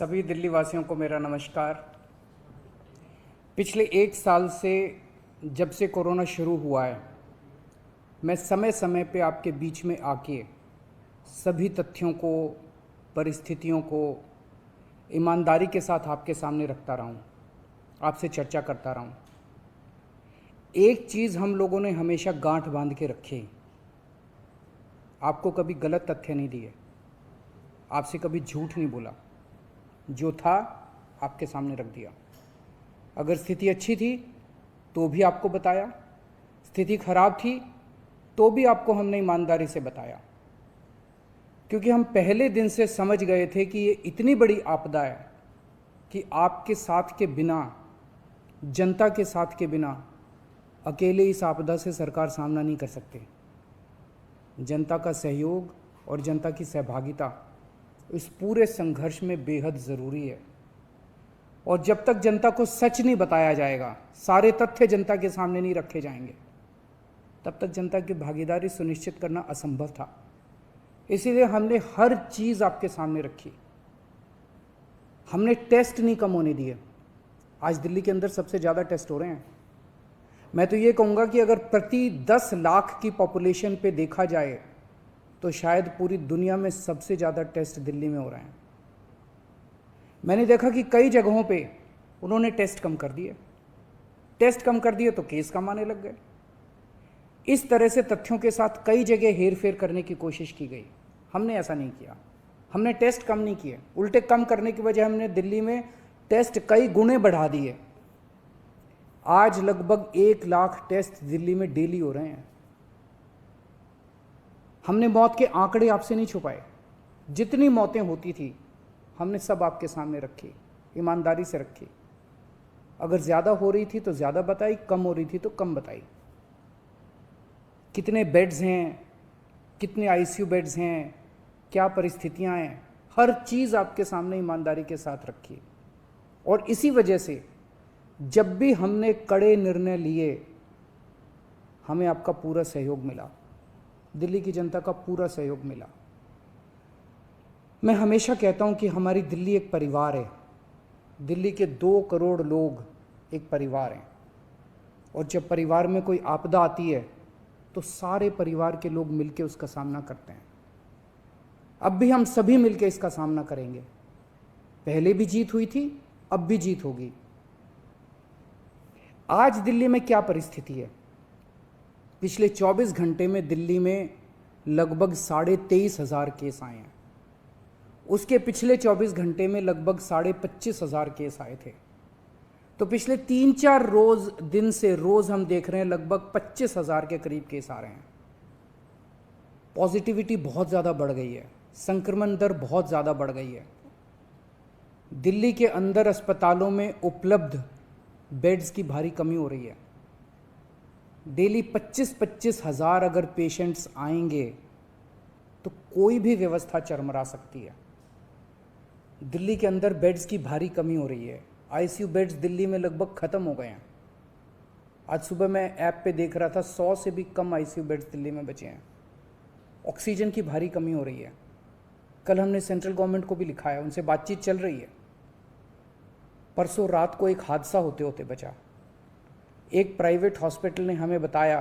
सभी दिल्ली वासियों को मेरा नमस्कार। पिछले 1 साल से जब से कोरोना शुरू हुआ है, मैं समय समय पे आपके बीच में आके सभी तथ्यों को, परिस्थितियों को ईमानदारी के साथ आपके सामने रखता रहा हूँ, आपसे चर्चा करता रहा हूँ। एक चीज़ हम लोगों ने हमेशा गांठ बांध के रखी, आपको कभी गलत तथ्य नहीं दिए, आपसे कभी झूठ नहीं बोला, जो था आपके सामने रख दिया। अगर स्थिति अच्छी थी तो भी आपको बताया, स्थिति खराब थी तो भी आपको हमने ईमानदारी से बताया, क्योंकि हम पहले दिन से समझ गए थे कि ये इतनी बड़ी आपदा है कि आपके साथ के बिना, जनता के साथ के बिना अकेले इस आपदा से सरकार सामना नहीं कर सकती। जनता का सहयोग और जनता की सहभागिता इस पूरे संघर्ष में बेहद ज़रूरी है। और जब तक जनता को सच नहीं बताया जाएगा, सारे तथ्य जनता के सामने नहीं रखे जाएंगे, तब तक जनता की भागीदारी सुनिश्चित करना असंभव था। इसीलिए हमने हर चीज़ आपके सामने रखी। हमने टेस्ट नहीं कम होने दिए। आज दिल्ली के अंदर सबसे ज़्यादा टेस्ट हो रहे हैं। मैं तो ये कहूँगा कि अगर प्रति 10 लाख की पॉपुलेशन पे देखा जाए तो शायद पूरी दुनिया में सबसे ज़्यादा टेस्ट दिल्ली में हो रहे हैं। मैंने देखा कि कई जगहों पे उन्होंने टेस्ट कम कर दिए, टेस्ट कम कर दिए तो केस कम आने लग गए। इस तरह से तथ्यों के साथ कई जगह हेरफेर करने की कोशिश की गई। हमने ऐसा नहीं किया। हमने टेस्ट कम नहीं किए, उल्टे कम करने की वजह हमने दिल्ली में टेस्ट कई गुने बढ़ा दिए। आज लगभग 1 लाख टेस्ट दिल्ली में डेली हो रहे हैं। हमने मौत के आंकड़े आपसे नहीं छुपाए। जितनी मौतें होती थी हमने सब आपके सामने रखी, ईमानदारी से रखी। अगर ज़्यादा हो रही थी तो ज़्यादा बताई, कम हो रही थी तो कम बताई। कितने बेड्स हैं, कितने आईसीयू बेड्स हैं, क्या परिस्थितियां हैं, हर चीज़ आपके सामने ईमानदारी के साथ रखी। और इसी वजह से जब भी हमने कड़े निर्णय लिए, हमें आपका पूरा सहयोग मिला, दिल्ली की जनता का पूरा सहयोग मिला। मैं हमेशा कहता हूं कि हमारी दिल्ली एक परिवार है। दिल्ली के 2 करोड़ लोग एक परिवार हैं, और जब परिवार में कोई आपदा आती है तो सारे परिवार के लोग मिलकर उसका सामना करते हैं। अब भी हम सभी मिलकर इसका सामना करेंगे। पहले भी जीत हुई थी, अब भी जीत होगी। आज दिल्ली में क्या परिस्थिति है? पिछले 24 घंटे में दिल्ली में लगभग 23,500 केस आए हैं। उसके पिछले 24 घंटे में लगभग 25,500 केस आए थे। तो पिछले 3-4 दिन से रोज हम देख रहे हैं लगभग 25,000 के करीब केस आ रहे हैं। पॉजिटिविटी बहुत ज़्यादा बढ़ गई है, संक्रमण दर बहुत ज़्यादा बढ़ गई है। दिल्ली के अंदर अस्पतालों में उपलब्ध बेड्स की भारी कमी हो रही है। डेली 25-25 हज़ार अगर पेशेंट्स आएंगे तो कोई भी व्यवस्था चरमरा सकती है। दिल्ली के अंदर बेड्स की भारी कमी हो रही है। आईसीयू बेड्स दिल्ली में लगभग ख़त्म हो गए हैं। आज सुबह मैं ऐप पे देख रहा था 100 से भी कम आईसीयू बेड्स दिल्ली में बचे हैं। ऑक्सीजन की भारी कमी हो रही है। कल हमने सेंट्रल गवर्नमेंट को भी लिखा है, उनसे बातचीत चल रही है। परसों रात को एक हादसा होते होते बचा। एक प्राइवेट हॉस्पिटल ने हमें बताया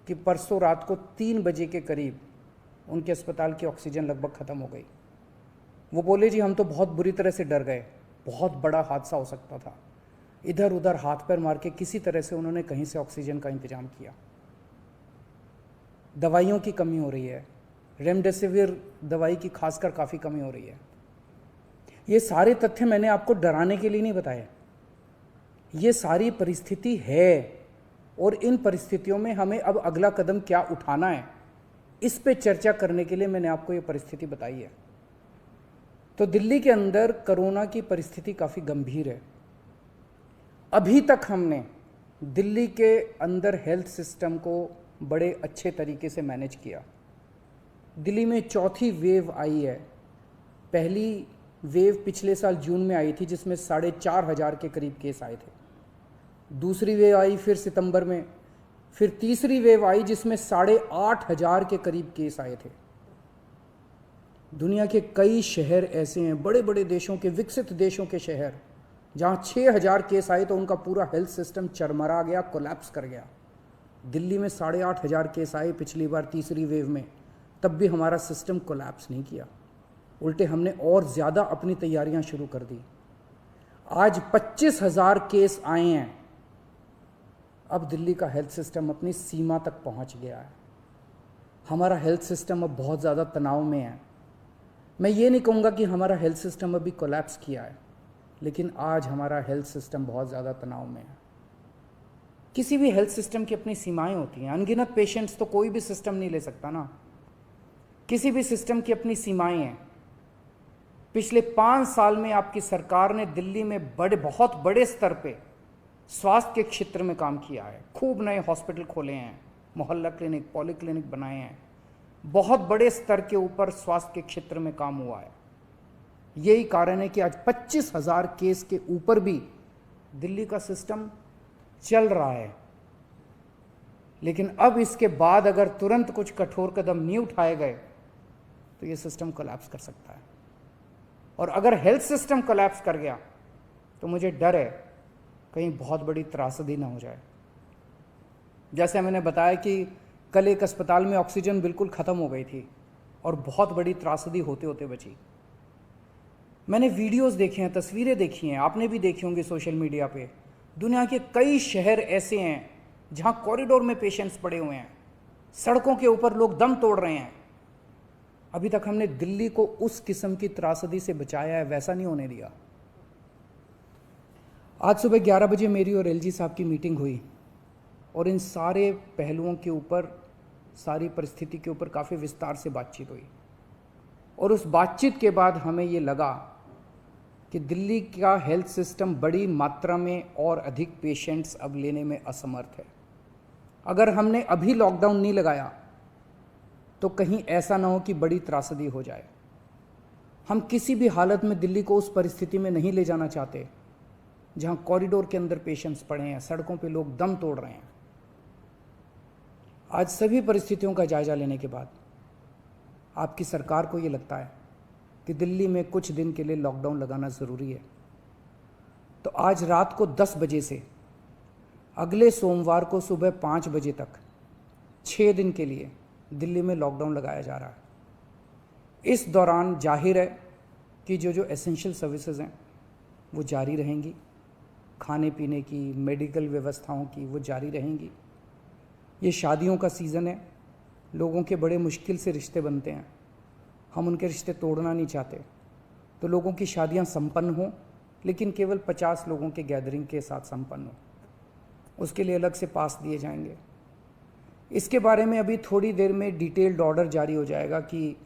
कि परसों रात को 3 बजे के करीब उनके अस्पताल की ऑक्सीजन लगभग ख़त्म हो गई। वो बोले जी हम तो बहुत बुरी तरह से डर गए, बहुत बड़ा हादसा हो सकता था। इधर उधर हाथ पैर मार के किसी तरह से उन्होंने कहीं से ऑक्सीजन का इंतजाम किया। दवाइयों की कमी हो रही है, रेमडेसिविर दवाई की खासकर काफ़ी कमी हो रही है। ये सारे तथ्य मैंने आपको डराने के लिए नहीं बताए। ये सारी परिस्थिति है, और इन परिस्थितियों में हमें अब अगला कदम क्या उठाना है, इस पे चर्चा करने के लिए मैंने आपको ये परिस्थिति बताई है। तो दिल्ली के अंदर कोरोना की परिस्थिति काफ़ी गंभीर है। अभी तक हमने दिल्ली के अंदर हेल्थ सिस्टम को बड़े अच्छे तरीके से मैनेज किया। दिल्ली में चौथी वेव आई है। पहली वेव पिछले साल जून में आई थी, जिसमें 4,500 के करीब केस आए थे। दूसरी वेव आई फिर सितंबर में, फिर तीसरी वेव आई जिसमें 8,500 के करीब केस आए थे। दुनिया के कई शहर ऐसे हैं, बड़े बड़े देशों के, विकसित देशों के शहर, जहाँ 6,000 केस आए तो उनका पूरा हेल्थ सिस्टम चरमरा गया, कोलैप्स कर गया। दिल्ली में 8,500 केस आए पिछली बार तीसरी वेव में, तब भी हमारा सिस्टम कोलैप्स नहीं किया, उल्टे हमने और ज़्यादा अपनी तैयारियां शुरू कर दी। आज 25,000 केस आए हैं। अब दिल्ली का हेल्थ सिस्टम अपनी सीमा तक पहुंच गया है। हमारा हेल्थ सिस्टम अब बहुत ज़्यादा तनाव में है। मैं ये नहीं कहूँगा कि हमारा हेल्थ सिस्टम अभी कोलैप्स किया है, लेकिन आज हमारा हेल्थ सिस्टम बहुत ज़्यादा तनाव में है। किसी भी हेल्थ सिस्टम की अपनी सीमाएं होती हैं। अनगिनत पेशेंट्स तो कोई भी सिस्टम नहीं ले सकता ना। किसी भी सिस्टम की अपनी सीमाएं हैं। पिछले 5 साल में आपकी सरकार ने दिल्ली में बहुत बड़े स्तर पे स्वास्थ्य के क्षेत्र में काम किया है। खूब नए हॉस्पिटल खोले हैं, मोहल्ला क्लिनिक, पॉली क्लिनिक बनाए हैं। बहुत बड़े स्तर के ऊपर स्वास्थ्य के क्षेत्र में काम हुआ है। यही कारण है कि आज 25,000 केस के ऊपर भी दिल्ली का सिस्टम चल रहा है। लेकिन अब इसके बाद अगर तुरंत कुछ कठोर कदम नहीं उठाए गए तो ये सिस्टम कोलैप्स कर सकता है। और अगर हेल्थ सिस्टम कोलैप्स कर गया तो मुझे डर है कहीं बहुत बड़ी त्रासदी ना हो जाए। जैसे मैंने बताया कि कल एक अस्पताल में ऑक्सीजन बिल्कुल ख़त्म हो गई थी और बहुत बड़ी त्रासदी होते होते बची। मैंने वीडियोस देखे हैं, तस्वीरें देखी हैं, आपने भी देखी होंगी सोशल मीडिया पे। दुनिया के कई शहर ऐसे हैं जहां कॉरिडोर में पेशेंट्स पड़े हुए हैं, सड़कों के ऊपर लोग दम तोड़ रहे हैं। अभी तक हमने दिल्ली को उस किस्म की त्रासदी से बचाया है, वैसा नहीं होने दिया। आज सुबह 11 बजे मेरी और एलजी साहब की मीटिंग हुई और इन सारे पहलुओं के ऊपर, सारी परिस्थिति के ऊपर काफ़ी विस्तार से बातचीत हुई। और उस बातचीत के बाद हमें ये लगा कि दिल्ली का हेल्थ सिस्टम बड़ी मात्रा में और अधिक पेशेंट्स अब लेने में असमर्थ है। अगर हमने अभी लॉकडाउन नहीं लगाया तो कहीं ऐसा ना हो कि बड़ी त्रासदी हो जाए। हम किसी भी हालत में दिल्ली को उस परिस्थिति में नहीं ले जाना चाहते जहां कॉरिडोर के अंदर पेशेंट्स पड़े हैं, सड़कों पे लोग दम तोड़ रहे हैं। आज सभी परिस्थितियों का जायजा लेने के बाद आपकी सरकार को ये लगता है कि दिल्ली में कुछ दिन के लिए लॉकडाउन लगाना ज़रूरी है, तो आज रात को 10 बजे से अगले सोमवार को सुबह 5 बजे तक 6 दिन के लिए दिल्ली में लॉकडाउन लगाया जा रहा है। इस दौरान जाहिर है कि जो एसेंशियल सर्विसेज हैं वो जारी रहेंगी, खाने पीने की, मेडिकल व्यवस्थाओं की वो जारी रहेंगी। ये शादियों का सीज़न है, लोगों के बड़े मुश्किल से रिश्ते बनते हैं, हम उनके रिश्ते तोड़ना नहीं चाहते, तो लोगों की शादियां संपन्न हों, लेकिन केवल 50 लोगों के गैदरिंग के साथ संपन्न हो। उसके लिए अलग से पास दिए जाएंगे। इसके बारे में अभी थोड़ी देर में डिटेल्ड ऑर्डर जारी हो जाएगा कि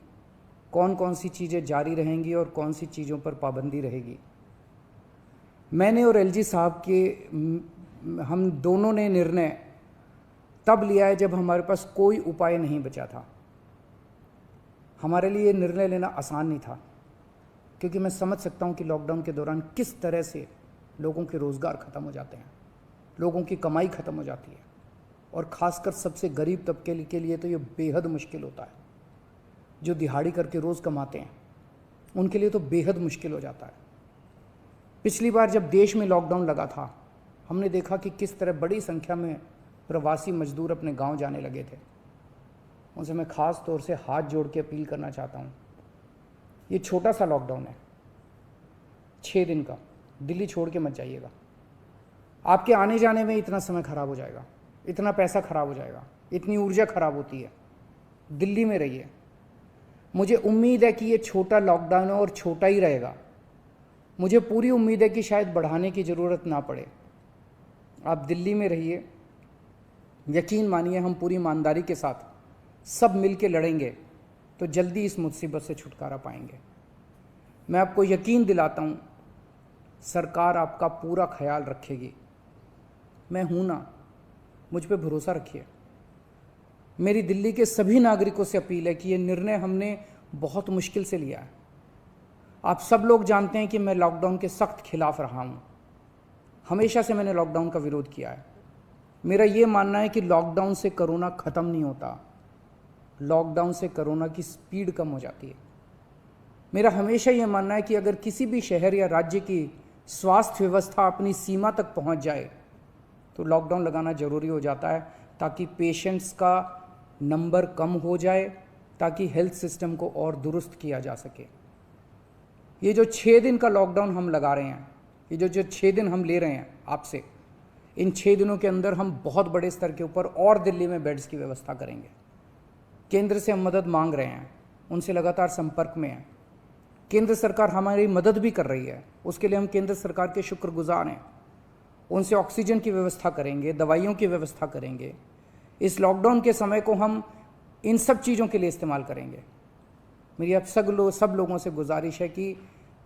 कौन कौन सी चीज़ें जारी रहेंगी और कौन सी चीज़ों पर पाबंदी रहेगी। मैंने और एलजी साहब के हम दोनों ने निर्णय तब लिया है जब हमारे पास कोई उपाय नहीं बचा था। हमारे लिए निर्णय लेना आसान नहीं था, क्योंकि मैं समझ सकता हूँ कि लॉकडाउन के दौरान किस तरह से लोगों के रोज़गार ख़त्म हो जाते हैं, लोगों की कमाई ख़त्म हो जाती है, और ख़ासकर सबसे गरीब तबके के लिए तो ये बेहद मुश्किल होता है। जो दिहाड़ी करके रोज़ कमाते हैं उनके लिए तो बेहद मुश्किल हो जाता है। पिछली बार जब देश में लॉकडाउन लगा था, हमने देखा कि किस तरह बड़ी संख्या में प्रवासी मजदूर अपने गांव जाने लगे थे। उनसे मैं ख़ास तौर से हाथ जोड़ के अपील करना चाहता हूँ, ये छोटा सा लॉकडाउन है 6 दिन का, दिल्ली छोड़ के मत जाइएगा। आपके आने जाने में इतना समय खराब हो जाएगा, इतना पैसा खराब हो जाएगा, इतनी ऊर्जा खराब होती है। दिल्ली में रहिए। मुझे उम्मीद है कि ये छोटा लॉकडाउन है और छोटा ही रहेगा। मुझे पूरी उम्मीद है कि शायद बढ़ाने की ज़रूरत ना पड़े। आप दिल्ली में रहिए। यकीन मानिए, हम पूरी ईमानदारी के साथ सब मिल के लड़ेंगे तो जल्दी इस मुसीबत से छुटकारा पाएंगे। मैं आपको यकीन दिलाता हूँ, सरकार आपका पूरा ख्याल रखेगी। मैं हूँ ना, मुझ पे भरोसा रखिए। मेरी दिल्ली के सभी नागरिकों से अपील है कि ये निर्णय हमने बहुत मुश्किल से लिया है। आप सब लोग जानते हैं कि मैं लॉकडाउन के सख्त खिलाफ रहा हूँ। हमेशा से मैंने लॉकडाउन का विरोध किया है। मेरा ये मानना है कि लॉकडाउन से कोरोना ख़त्म नहीं होता, लॉकडाउन से कोरोना की स्पीड कम हो जाती है। मेरा हमेशा ये मानना है कि अगर किसी भी शहर या राज्य की स्वास्थ्य व्यवस्था अपनी सीमा तक पहुंच जाए तो लॉकडाउन लगाना ज़रूरी हो जाता है, ताकि पेशेंट्स का नंबर कम हो जाए, ताकि हेल्थ सिस्टम को और दुरुस्त किया जा सके। ये जो 6 दिन का लॉकडाउन हम लगा रहे हैं, ये जो 6 दिन हम ले रहे हैं आपसे, इन 6 दिनों के अंदर हम बहुत बड़े स्तर के ऊपर और दिल्ली में बेड्स की व्यवस्था करेंगे। केंद्र से हम मदद मांग रहे हैं, उनसे लगातार संपर्क में हैं। केंद्र सरकार हमारी मदद भी कर रही है, उसके लिए हम केंद्र सरकार के शुक्रगुजार हैं। उनसे ऑक्सीजन की व्यवस्था करेंगे, दवाइयों की व्यवस्था करेंगे। इस लॉकडाउन के समय को हम इन सब चीज़ों के लिए इस्तेमाल करेंगे। मेरी अब सब लोगों से गुजारिश है कि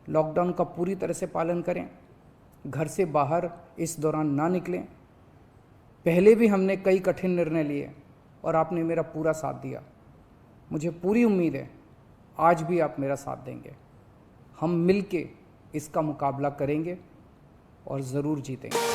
लॉकडाउन का पूरी तरह से पालन करें, घर से बाहर इस दौरान ना निकलें। पहले भी हमने कई कठिन निर्णय लिए और आपने मेरा पूरा साथ दिया। मुझे पूरी उम्मीद है आज भी आप मेरा साथ देंगे। हम मिलके इसका मुकाबला करेंगे और ज़रूर जीतेंगे।